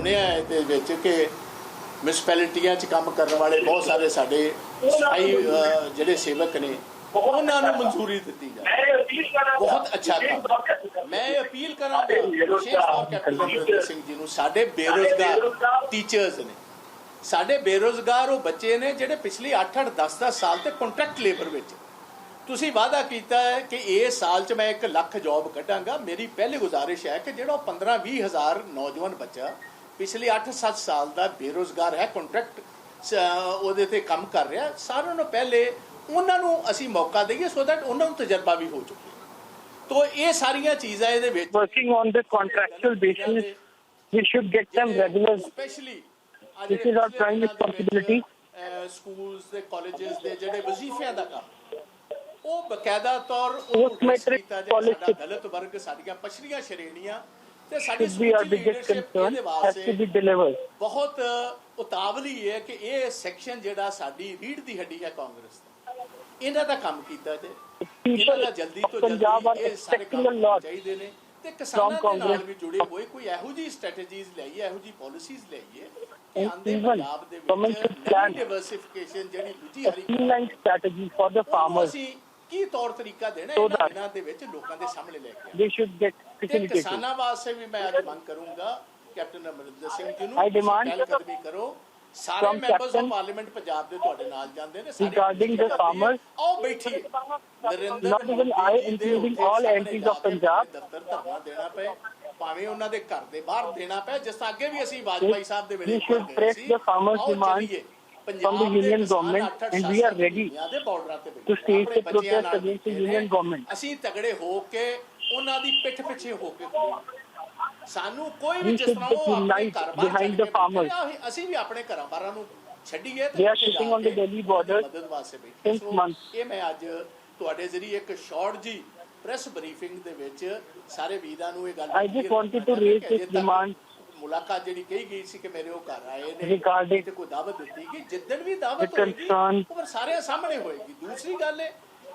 सुनिया ਇਹਦੇ ਵਿੱਚ ਕਿ म्यूनसिपैलिटियां च काम करने वाले बहुत सारे साडे सफाई ਜਿਹੜੇ सेवक ने ਉਹਨਾਂ ਨੂੰ ਮਨਜ਼ੂਰੀ ਦਿੱਤੀ ਜਾਏ। बहुत अच्छा काम। मैं अपील करांगा विशेष तौर कैप्टन अमरिंदर सिंह जी ਨੂੰ, ਸਾਡੇ ਬੇਰੁਜ਼ਗਾਰ ਟੀਚਰਸ ਨੇ, ਸਾਡੇ ਬੇਰੁਜ਼ਗਾਰ ਉਹ ਬੱਚੇ ਨੇ ਜਿਹੜੇ ਪਿਛਲੇ 8-8 10-10 ਸਾਲ ਤੇ ਕੰਟਰੈਕਟ ਲੇਬਰ ਵਿੱਚ ਤੁਸੀਂ ਵਾਅਦਾ ਕੀਤਾ ਹੈ ਕਿ ਇਸ ਸਾਲ 'ਚ ਮੈਂ 1 ਲੱਖ ਜੌਬ ਕੱਢਾਂਗਾ। ਮੇਰੀ ਪਹਿਲੀ ਗੁਜ਼ਾਰਿਸ਼ ਹੈ ਕਿ ਜਿਹੜਾ 15-20 ਹਜ਼ਾਰ ਨੌਜਵਾਨ ਬੱਚਾ ਪਿਛਲੇ 8-7 ਸਾਲ ਦਾ ਬੇਰੁਜ਼ਗਾਰ ਹੈ, ਕੰਟਰੈਕਟ ਉਹਦੇ ਤੇ ਕੰਮ ਕਰ ਰਿਹਾ, ਸਾਰਿਆਂ ਨੂੰ ਪਹਿਲੇ ਉਹਨਾਂ ਨੂੰ ਅਸੀਂ ਮੌਕਾ ਦੇਈਏ ਸੋ ਦੈਟ ਉਹਨਾਂ ਨੂੰ ਤਜਰਬਾ ਵੀ ਹੋ ਚੁੱਕੇ। ਤੋ ਇਹ ਸਾਰੀਆਂ ਚੀਜ਼ਾਂ ਇਹਦੇ ਵਿੱਚ working on the contractual basis, we should get them regular. Especially This is our prime responsibility. schools ਦੇ colleges ਦੇ ਜਿਹੜੇ ਵਜ਼ੀਫਿਆਂ ਦਾ ਕੰਮ ਉਹ ਬਕਾਇਦਾ ਤੌਰ Post matric college ਸਾਡਾ ਦਲਿਤ ਵਰਗ, ਸਾਡੀਆਂ ਪਛੜੀਆਂ ਸ਼੍ਰੇਣੀਆਂ ਤੇ ਸਾਡੀ should be our biggest concern, has to be delivered. ਬਹੁਤ ਉਤਾਵਲੀ ਹੈ ਕਿ ਇਹ ਸੈਕਸ਼ਨ ਜਿਹੜਾ ਸਾਡੀ ਰੀੜ ਦੀ ਹੱਡੀ ਹੈ ਕਾਂਗਰਸ ਦਾ, ਇਹਨਾਂ ਦਾ ਕੰਮ ਕੀਤਾ ਜੇ ਇਹਨਾਂ ਦਾ ਜਲਦੀ ਤੋਂ ਜਲਦੀ ਇਹ ਸਾਰੇ ਕੰਮ ਚਾਹੀਦੇ ਨੇ ਤੇ ਕਿਸਾਨਾਂ ਦੇ ਨਾਲ ਵੀ ਜੁੜੇ ਹੋਏ ਕੋਈ ਇਹੋ ਜਿਹੀ ਸਟ੍ਰੈਟੇਜੀਜ਼ ਲਈਏ, ਇਹੋ ਜਿਹੀ ਪਾਲਿਸੀਜ਼ ਲਈਏ ਕਿ ਆਂਦੇ ਪੰਜਾਬ ਦੇ ਵਿੱਚ ਡਾਈਵਰਸਿਫਿਕੇਸ਼ਨ ਜਿਹੜੀ ਦੂਜੀ ਹਰੀ strategy for the farmers. ਅਸੀਂ ਕੀ ਤੌਰ ਤਰੀਕਾ ਦੇਣਾ ਇਹਨਾਂ ਦਿਨਾਂ ਦੇ ਵਿੱਚ ਲੋਕਾਂ ਦੇ ਸਾਹਮਣੇ ਲੈ ਕੇ They should get facilitated. ਕਿਸਾਨਾਂ ਵਾਸਤੇ ਵੀ ਮੈਂ ਅੱਜ ਮੰਗ ਕਰੂੰਗਾ ਕੈਪਟਨ ਅਮਰਿੰਦਰ ਸਿੰਘ ਜੀ ਨੂੰ, I demand ਪਹਿਲਕਦਮੀ ਕਰੋ। ਸਾਰੇ ਮੈਂਬਰਸ ਆਫ ਪਾਰਲੀਮੈਂਟ ਪੰਜਾਬ ਦੇ ਤੁਹਾਡੇ ਨਾਲ ਜਾਂਦੇ ਨੇ, regarding the farmers, ਆਓ ਬੈਠੀਏ। Narendra not even I, including all MPs of Punjab, ਦਫ਼ਤਰ ਧਰਨਾ ਦੇਣਾ ਪਏ, ਭਾਵੇਂ ਉਹਨਾਂ ਦੇ ਘਰ ਦੇ ਬਾਹਰ ਦੇਣਾ ਪਏ, ਜਿਸ ਤਰ੍ਹਾਂ ਅੱਗੇ ਵੀ ਅਸੀਂ ਵਾਜਪਾਈ ਸਾਹਿਬ ਦੇ ਵੇਲੇ we should press the farmers' demand from the union government, and we are ready to stage the protest against the union government. ਅਸੀਂ ਤਗੜੇ ਹੋ ਕੇ ਉਹਨਾਂ ਦੀ ਪਿੱਠ ਪਿੱਛੇ ਹੋ ਕੇ ਸਾਨੂੰ ਕੋਈ ਵੀ ਜਿਸ ਤਰ੍ਹਾਂ ਉਹ ਆਪਣੇ ਘਰ behind the farmers. ਅਸੀਂ ਵੀ ਆਪਣੇ ਘਰਾਂ ਬਾਰਾਂ ਨੂੰ ਛੱਡੀਏ They are sitting on the Delhi border since months. ਇਹ ਮੈਂ ਅੱਜ ਤੁਹਾਡੇ ਜ਼ਰੀਏ ਇੱਕ ਸ਼ਾਰਟ ਜੀ ਪ੍ਰੈਸ ਬਰੀਫਿੰਗ ਦੇ ਵਿੱਚ ਸਾਰੇ ਵੀਰਾਂ ਨੂੰ ਇਹ ਗੱਲ I just wanted to raise this demand ਮੁਲਾਕਾਤ ਜਿਹੜੀ ਕਹੀ ਗਈ ਸੀ ਕਿ ਮੇਰੇ ਉਹ ਘਰ ਆਏ ਨੇ regarding ਤੇ ਕੋਈ ਦਾਵਤ ਦਿੱਤੀ ਕਿ ਜਿੱਦਣ ਵੀ ਦਾਵਤ the concern. ਹੋਏਗੀ ਉਹ ਸਾਰਿਆਂ ਸਾਹਮਣੇ ਹੋਏਗੀ। ਦੂਸਰੀ ਗੱਲ ਹੈ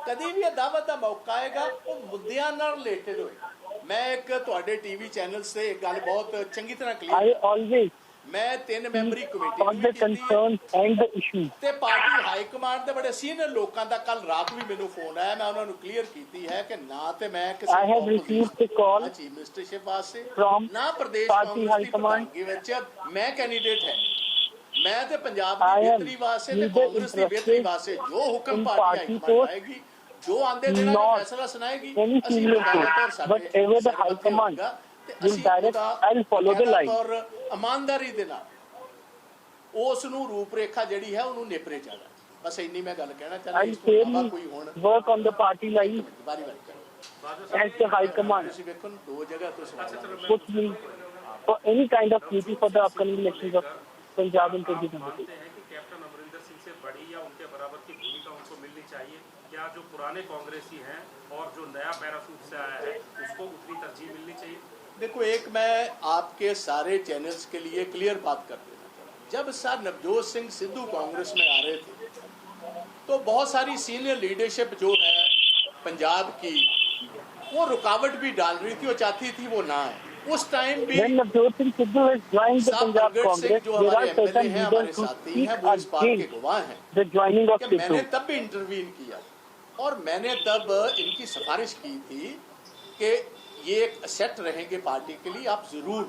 ਕਦੀ ਵੀ ਇਹ ਦਾਵਤ ਦਾ ਮੌਕਾ ਆਏਗਾ ਉਹ ਮੁੱਦਿਆਂ ਨਾਲ ਰਿਲੇਟਡ ਹੋਏਗਾ। ਮੈਂ ਇੱਕ ਤੁਹਾਡੇ ਟੀਵੀ ਚੈਨਲਸ ਤੇ ਇੱਕ ਗੱਲ ਬਹੁਤ ਚੰਗੀ ਤਰ੍ਹਾਂ I ਕਲੀਅਰ always ਮੈਂ 3 memory on committee the concerns and the issues. ਤੇ ਪਾਰਟੀ ਹਾਈ ਕਮਾਂਡ ਦੇ ਬੜੇ ਸੀਨੀਅਰ ਲੋਕਾਂ ਦਾ ਕੱਲ ਰਾਤ ਵੀ ਮੈਨੂੰ ਫੋਨ ਆਇਆ, ਮੈਂ ਉਹਨਾਂ ਨੂੰ ਕਲੀਅਰ ਕੀਤੀ ਹੈ ਕਿ ਨਾ ਤੇ ਮੈਂ ਕਿਸੇ I have received a call chief ministership ਵਾਸਤੇ from ਨਾ ਪ੍ਰਦੇਸ਼ party ਕਾਂਗਰਸ high ਦੀ command. ਪ੍ਰਧਾਨਗੀ ਵਿੱਚ ਮੈਂ ਕੈਂਡੀਡੇਟ ਹੈ। ਮੈਂ ਤੇ ਪੰਜਾਬ I ਦੀ am ਬਿਹਤਰੀ ਵਾਸਤੇ ਤੇ neither ਕਾਂਗਰਸ ਦੀ ਬਿਹਤਰੀ interested ਵਾਸਤੇ ਜੋ ਹੁਕਮ in party high party command post, ਆਏਗੀ, ਜੋ ਆਂਦੇ ਦਿਨਾਂ not ਦਾ ਫੈਸਲਾ ਸੁਣਾਏਗੀ, any ਅਸੀਂ senior ਬਕਾਇਦਾ ਤੌਰ post, ਸਾਡੇ whatever the high command will direct, I'll follow the line. ਔਰ ਇਮਾਨਦਾਰੀ ਦੇ ਨਾਲ ਉਸ ਨੂੰ ਰੂਪਰੇਖਾ ਜਿਹੜੀ ਹੈ ਉਹਨੂੰ ਨੇਪਰੇ ਜਾਣਾ। ਬਸ ਇੰਨੀ ਮੈਂ ਗੱਲ ਕਹਿਣਾ ਚਾਹੁੰਦਾ। I'll ਇਸ ਤੋਂ ਇਲਾਵਾ fairly ਕੋਈ ਹੁਣ work on the party line ਵਾਰੀ ਵਾਰੀ ਕਰੋ। as the high command ਤੁਸੀਂ ਵੇਖੋ ਦੋ ਜਗ੍ਹਾ ਤੋਂ ਸਵਾਲ puts me for any kind of duty for the upcoming elections of Punjab in 2022. मानते हैं कि कैप्टन अमरिंदर सिंह से बड़ी या उनके बराबर की भूमिका उनको मिलनी चाहिए। क्या जो पुराने कांग्रेसी हैं और जो नया पैराशूट से आया है उसको उतनी तरजीह मिलनी चाहिए? देखो, एक मैं आपके सारे चैनल्स के लिए क्लियर बात कर देना चाहूँ। जब सर नवजोत सिंह सिद्धू कांग्रेस में आ रहे थे तो बहुत सारी सीनियर लीडरशिप जो है पंजाब की वो रुकावट भी डाल रही थी, वो चाहती थी वो ना आए। उस टाइम भी When Navjot Singh Sidhu has joined the साहब Punjab प्रगट सिंह Congress, जो there हमारे are certain एमएलए हैं, हमारे leaders who साथी हैं, speak वो इस बात के against गवाह हैं the joining of कि मैंने Sidhu. तब भी इंटरवीन किया और मैंने तब इनकी सिफारिश की थी कि ये एक सेट रहेंगे पार्टी के लिए, आप जरूर।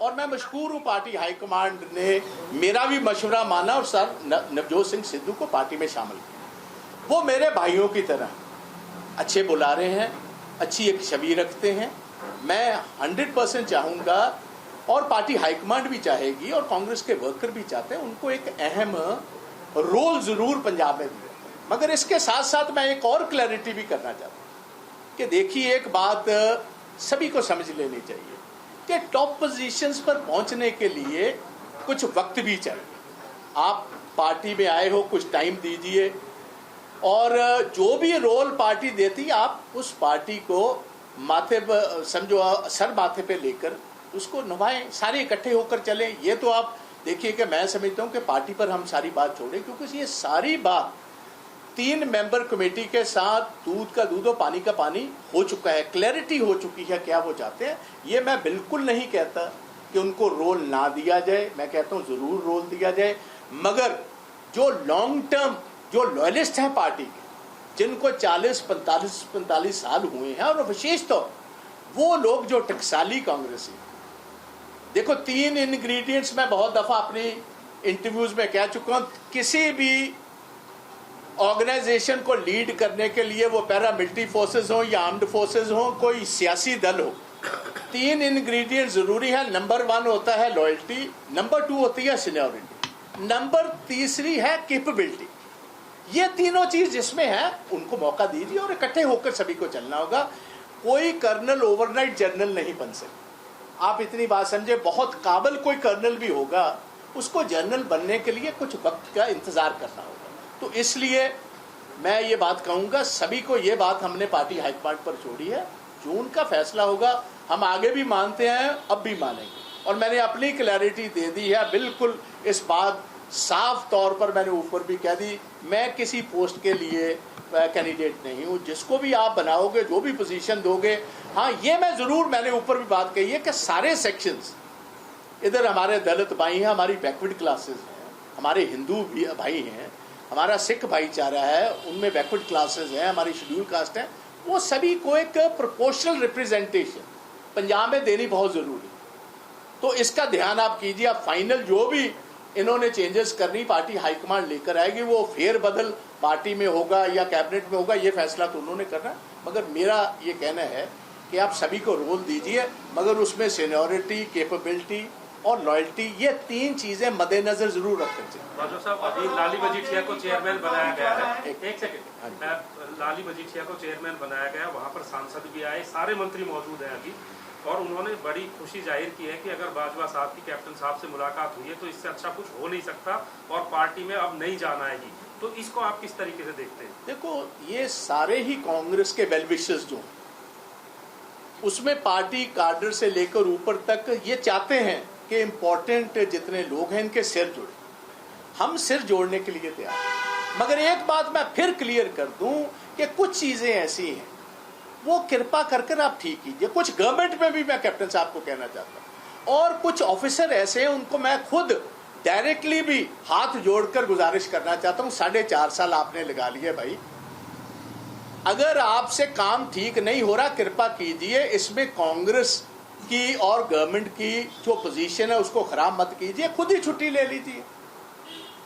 और मैं मशकूर हूँ पार्टी हाईकमांड ने मेरा भी मशवरा माना और सर नवजोत सिंह सिद्धू को पार्टी में शामिल किया। वो मेरे भाइयों की तरह अच्छे बुलारे हैं, अच्छी एक छवि रखते हैं। मैं 100% चाहूँगा और पार्टी हाईकमांड भी चाहेगी और कांग्रेस के वर्कर भी चाहते हैं, उनको एक अहम रोल ज़रूर पंजाब में दिया। मगर इसके साथ साथ मैं एक और क्लैरिटी भी करना चाहता हूँ कि देखिए, एक बात सभी को समझ लेनी चाहिए कि टॉप पोजीशंस पर पहुंचने के लिए कुछ वक्त भी चाहिए। आप पार्टी में आए हो, कुछ टाइम दीजिए और जो भी रोल पार्टी देती आप उस पार्टी को माथे पर समझो, सर माथे पे लेकर उसको निभाएं, सारे इकट्ठे होकर चलें। ये तो आप देखिए कि मैं समझता हूँ कि पार्टी पर हम सारी बात छोड़ें, क्योंकि ये सारी बात 3 मेंबर कमेटी के साथ दूध का दूध और पानी का पानी हो चुका है, क्लैरिटी हो चुकी है क्या वो चाहते हैं। ये मैं बिल्कुल नहीं कहता कि उनको रोल ना दिया जाए, मैं कहता हूँ ज़रूर रोल दिया जाए, मगर जो लॉन्ग टर्म जो लॉयलिस्ट हैं पार्टी के, जिनको 45 साल हुए हैं, और विशेष तो वो लोग जो टकसाली कांग्रेसी, देखो 3 इंग्रेडिएंट्स मैं बहुत दफ़ा अपनी इंटरव्यूज़ में कह चुका हूँ, किसी भी ऑर्गेनाइजेशन को लीड करने के लिए वो पैरामिलिट्री फोर्सेस हो या आर्म्ड फोर्सेस हो, कोई सियासी दल हो, 3 इंग्रेडिएंट ज़रूरी है। नंबर 1 होता है लॉयल्टी, नंबर 2 होती है सीनियरिटी, नंबर 3 है कैपेबिलिटी। ये तीनों चीज़ जिसमें है उनको मौका दीजिए और इकट्ठे होकर सभी को चलना होगा। कोई कर्नल ओवरनाइट जनरल नहीं बन सकता, आप इतनी बात समझे। बहुत काबिल कोई कर्नल भी होगा, उसको जनरल बनने के लिए कुछ वक्त का इंतज़ार करना होगा। तो इसलिए मैं ये बात कहूँगा, सभी को ये बात हमने पार्टी हाईकमांड पर छोड़ी है, जो उनका फैसला होगा हम आगे भी मानते हैं, अब भी मानेंगे। और मैंने अपनी क्लैरिटी दे दी है, बिल्कुल इस बात साफ तौर पर मैंने ऊपर भी कह दी, मैं किसी पोस्ट के लिए कैंडिडेट नहीं हूँ। जिसको भी आप बनाओगे, जो भी पोजीशन दोगे, हाँ ये मैं ज़रूर, मैंने ऊपर भी बात कही है कि सारे सेक्शंस, इधर हमारे दलित भाई हैं, हमारी बैकवर्ड क्लासेस हैं, हमारे हिंदू भी भाई हैं, हमारा सिख भाईचारा है, उनमें बैकवर्ड क्लासेस हैं, हमारी शेड्यूल कास्ट है, वो सभी को एक प्रोपोर्शनल रिप्रेजेंटेशन पंजाब में देनी बहुत ज़रूरी। तो इसका ध्यान आप कीजिए। आप फाइनल जो भी इन्होंने चेंजेस करनी पार्टी हाईकमांड लेकर आएगी, वो फेरबदल पार्टी में होगा या कैबिनेट में होगा, ये फैसला तो उन्होंने करना। मगर मेरा ये कहना है कि आप सभी को रोल दीजिए, मगर उसमें सीनियरिटी, कैपेबिलिटी और लॉयल्टी, ये 3 चीज़ें मद्देनजर जरूर रखनी चाहिए। राजू साहब, अभी लाली मजीठिया को चेयरमैन बनाया गया है, एक सेकंड, लाली मजीठिया को चेयरमैन बनाया गया, वहाँ पर सांसद भी आए, सारे मंत्री मौजूद हैं अभी, और उन्होंने बड़ी खुशी जाहिर की है कि अगर बाजवा साहब की कैप्टन साहब से मुलाकात हुई है तो इससे अच्छा कुछ हो नहीं सकता और पार्टी में अब नहीं जाना है। तो इसको आप किस तरीके से देखते हैं? देखो, ये सारे ही कांग्रेस के वेल विशर्स जो, उसमें पार्टी कार्डर से लेकर ऊपर तक ये चाहते हैं कि इम्पोर्टेंट जितने लोग हैं इनके सिर जुड़े। हम सिर जोड़ने के लिए तैयार हैं, मगर एक बात मैं फिर क्लियर कर दूं कि कुछ चीज़ें ऐसी हैं, वो कृपा कर आप ठीक कीजिए। कुछ गवर्नमेंट में भी मैं कैप्टन साहब को कहना चाहता हूँ, और कुछ ऑफिसर ऐसे हैं उनको मैं खुद डायरेक्टली भी हाथ जोड़कर गुजारिश करना चाहता हूँ। 4.5 साल आपने लगा लिए भाई, अगर आपसे काम ठीक नहीं हो रहा, कृपा कीजिए इसमें कांग्रेस की और गवर्नमेंट की जो पोजीशन है उसको खराब मत कीजिए, खुद ही छुट्टी ले लीजिए।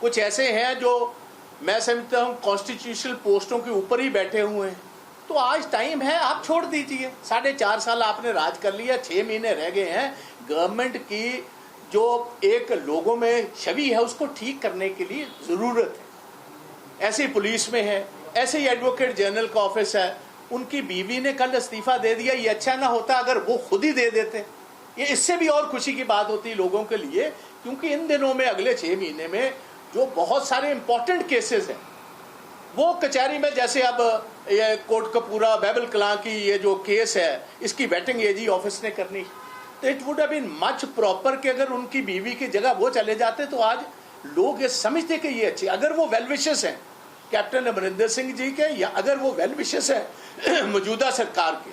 कुछ ऐसे हैं जो मैं समझता हूँ कॉन्स्टिट्यूशनल पोस्टों के ऊपर ही बैठे हुए हैं, तो आज टाइम है, आप छोड़ दीजिए। 4.5 साल आपने राज कर लिया, 6 महीने रह गए हैं। गवर्नमेंट की जो एक लोगों में छवि है उसको ठीक करने के लिए ज़रूरत है। ऐसे ही पुलिस में है, ऐसे ही एडवोकेट जनरल का ऑफिस है, उनकी बीवी ने कल इस्तीफा दे दिया। ये अच्छा ना होता अगर वो खुद ही दे देते, ये इससे भी और खुशी की बात होती लोगों के लिए, क्योंकि इन दिनों में अगले 6 महीने में जो बहुत सारे इंपॉर्टेंट केसेस हैं वो कचहरी में, जैसे अब ये कोटकपूरा बैबल कलां की ये जो केस है, इसकी वेटिंग एजी ऑफिस ने करनी, तो it would have been much proper कि अगर उनकी बीवी की जगह वो चले जाते तो आज लोग ये समझते कि ये अच्छे, अगर वो वेल विशेस हैं कैप्टन अमरिंदर सिंह जी के, या अगर वो वेल विशेस हैं मौजूदा सरकार के,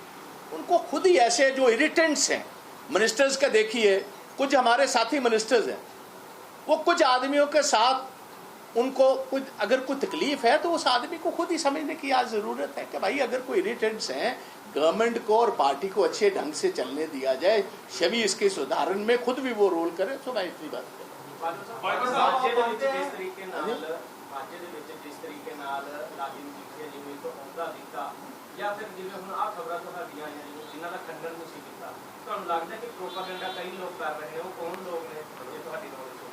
उनको खुद ही ऐसे जो इरिटेंट्स हैं मिनिस्टर्स का, देखिए कुछ हमारे साथी मिनिस्टर्स हैं, वो कुछ आदमियों के साथ उनको कुछ अगर कोई तकलीफ है तो उस आदमी को खुद ही समझने की आज ज़रूरत है कि भाई अगर कोई इरिटेंट्स हैं, गवर्नमेंट को और पार्टी को अच्छे ढंग से चलने दिया जाए, छवि इसके सुधारण में खुद भी वो रोल करे। तो मैं इतनी बात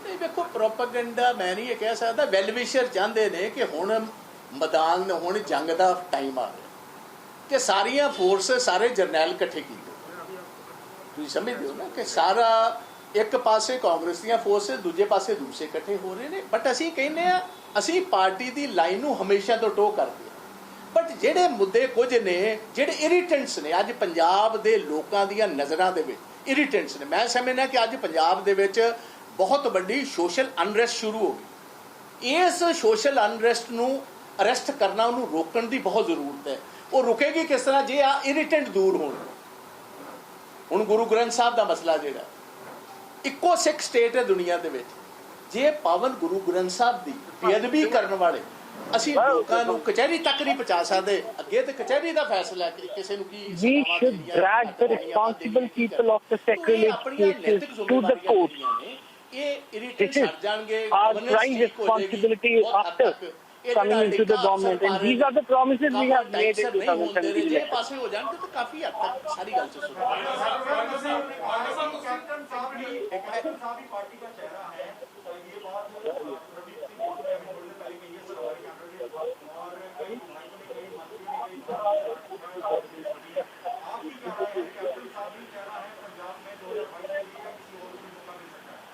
नहीं, देखो प्रोपेगेंडा मैं नहीं ये कह सकता। वेल विशर चाहते ने कि हुण मैदान हुण जंग का टाइम आ गया कि सारिया फोर्स सारे जरनैल इकट्ठे कीते, तुम समझते हो ना कि सारा एक पासे कांग्रेस दी फोर्स दूजे पासे दूसरे इकट्ठे हो रहे हैं। बट असी कहने असी पार्टी की लाइन नूं हमेशा तो टो करते हैं, बट ਜਿਹੜੇ मुद्दे कुछ ने ਜਿਹੜੇ इरीटेंट्स ने अज पंजाब के लोगों दी नज़रां दे विच इरीटेंट्स ने, मैं समझना कि अज पंजाब दे विच बहुत बड़ी सोशल अनरेस्ट शुरू हो गई। इस सोशल अनरेस्ट नूं अरेस्ट करना, उन्होंने रोकने की बहुत जरूरत है। वो रुकेगी किस तरह जे आ इरीटेंट दूर हो। हुण गुरु ग्रंथ साहब का मसला जिहड़ा ਇੱਕੋ ਸਿੱਖ ਸਟੇਟ ਹੈ ਦੁਨੀਆ ਦੇ ਵਿੱਚ, ਜੇ ਪਾਵਨ ਗੁਰੂ ਗ੍ਰੰਥ ਸਾਹਿਬ ਦੀ ਬੇਅਦਬੀ ਕਰਨ ਵਾਲੇ ਅਸੀਂ ਲੋਕਾਂ ਨੂੰ ਕਚਹਿਰੀ ਤੱਕ ਨਹੀਂ ਪਹੁੰਚਾ ਸਕਦੇ, ਅੱਗੇ ਤੇ ਕਚਹਿਰੀ ਦਾ ਫੈਸਲਾ ਕਿ ਕਿਸੇ ਨੂੰ ਕੀ We should drag the responsible people of the sacrilege cases to the court. ਇਹ This ਇਰੀਟੇਟ is ਛੱਡ ਜਾਣਗੇ, our prime responsibility after coming into the government, and these are the promises we have made in 2017 ਜੇ ਪਾਸੇ ਹੋ ਜਾਣਗੇ ਤਾਂ ਕਾਫੀ ਹੱਦ ਤੱਕ ਸਾਰੀ ਗੱਲ ਸੇ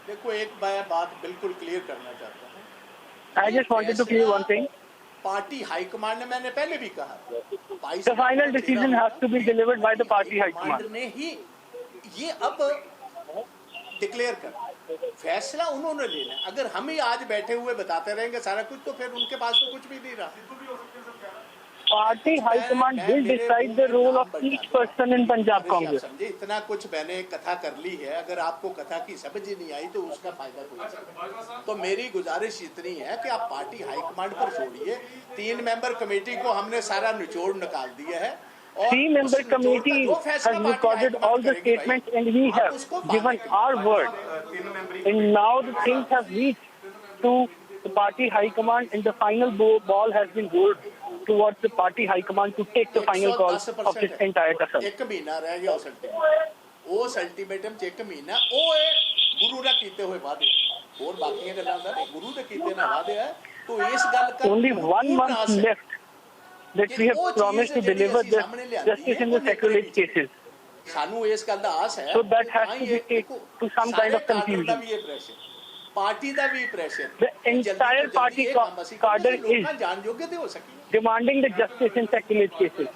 देखो, एक मैं बात बिल्कुल क्लियर करना चाहता हूँ। I just wanted to clear one thing. Party high command ने, मैंने पहले भी कहा, The final decision has to be delivered by the party high command. ने ही ये अब डिक्लेयर कर फैसला उन्होंने लेना है। अगर हम ही आज बैठे हुए बताते रहेंगे सारा कुछ, तो फिर उनके पास तो कुछ भी नहीं रहा। Party high command will decide the role of each person in Punjab Congress. समझे, इतना कुछ मैंने कथा कर ली है, अगर आपको कथा की समझ ही नहीं आई तो उसका फायदा कोई नहीं। तो मेरी गुजारिश इतनी है कि आप पार्टी हाईकमांड पर छोड़िए, 3 मेंबर कमेटी को हमने सारा निचोड़ निकाल दिया है। 3-member committee has recorded all the statements and we have given our word. And now the things have reached to the party high command and the final ball has been rolled towards the party high command to take the final call of this entire tussle. एक महीना रह गया उस ultimatum च, 1 महीना ਉਹ ਗੁਰੂ ਨਾਲ ਕੀਤੇ ਹੋਏ ਵਾਅਦੇ, ਹੋਰ ਬਾਕੀਆਂ ਗੱਲਾਂ ਦਾ ਗੁਰੂ ਦੇ ਕੀਤੇ ਨਾ ਵਾਅਦੇ ਹੈ। तो इस गल का Only 1 month left that we have promised to deliver the justice in the sacrilege cases. ਸਾਨੂੰ ਇਸ ਗੱਲ ਦਾ ਆਸ ਹੈ, So that has to be taken to some kind of confusion. Party ਦਾ ਵੀ pressure, The entire party cadre is ਜਾਣ ਯੋਗ ਤੇ ਹੋ ਸਕੀ। demanding the justice in sacrilege cases.